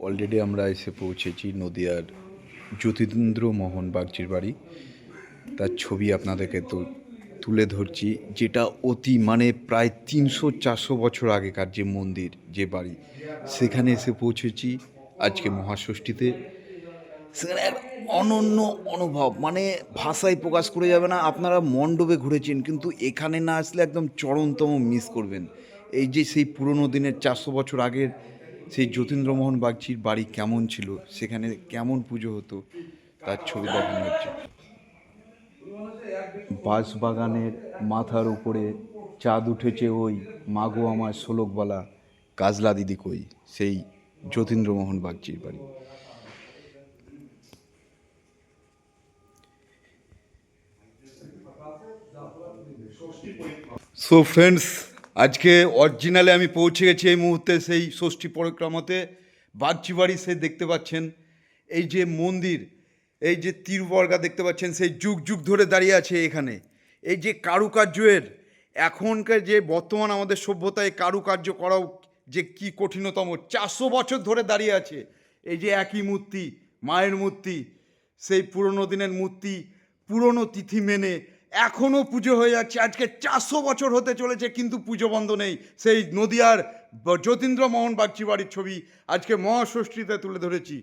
Already আমরা এসে পৌঁছেছি নদিয়ার যতীন্দ্রমোহন বাগচির বাড়ি। তার ছবি আপনাদেরকে তো তুলে ধরছি, যেটা অতি প্রায় 300-400 বছর আগেকার যে মন্দির, যে বাড়ি, সেখানে এসে পৌঁছেছি আজকে মহাষষ্ঠীতে। সেখানে এক অনন্য অনুভব, ভাষায় প্রকাশ করে যাবে না। আপনারা মণ্ডপে ঘুরেছেন, কিন্তু এখানে না আসলে একদম চরমতম মিস করবেন। এই যে সেই পুরনো দিনের 400 বছর আগের সেই যতীন্দ্রমোহন বাগচির বাড়ি কেমন ছিল, সেখানে কেমন পুজো হতো, তার ছবি দেখানো হচ্ছে। বাঁশবাগানের মাথার উপরে চাঁদ উঠেছে ওই, মাগো আমার শোলকবালা, কাজলা দিদি কই, সেই যতীন্দ্রমোহন বাগচির বাড়ি। সো ফ্রেন্ডস, আজকে অরিজিনালে আমি পৌঁছে গেছি এই মুহূর্তে সেই ষষ্ঠী পরিক্রমাতে। বাগচি বাড়ি সে দেখতে পাচ্ছেন, এই যে মন্দির, এই যে তীরবর্গা দেখতে পাচ্ছেন, সেই যুগ যুগ ধরে দাঁড়িয়ে আছে এখানে। এই যে কারুকার্যের, এখনকার যে বর্তমান আমাদের সভ্যতায় কারুকার্য করাও যে কি কঠিনতম, 400 বছর ধরে দাঁড়িয়ে আছে। এই যে একই মূর্তি, মায়ের মূর্তি, সেই পুরনো দিনের মূর্তি, পুরনো তিথি মেনে এখনও পুজো হয়ে যাচ্ছে। আজকে 400 বছর হতে চলেছে, কিন্তু পুজো বন্ধ নেই। সেই নদিয়ার যতীন্দ্রমোহন বাগচি বাড়ির ছবি আজকে মহাষষ্ঠীতে তুলে ধরেছি।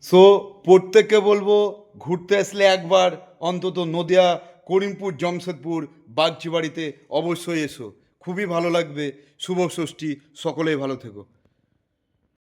সো প্রত্যেককে বলবো, ঘুরতে আসলে একবার অন্তত নদিয়া, করিমপুর, জামশেদপুর বাগচি বাড়িতে অবশ্যই এসো, খুবই ভালো লাগবে। শুভ ষষ্ঠী, সকলেই ভালো থেকো।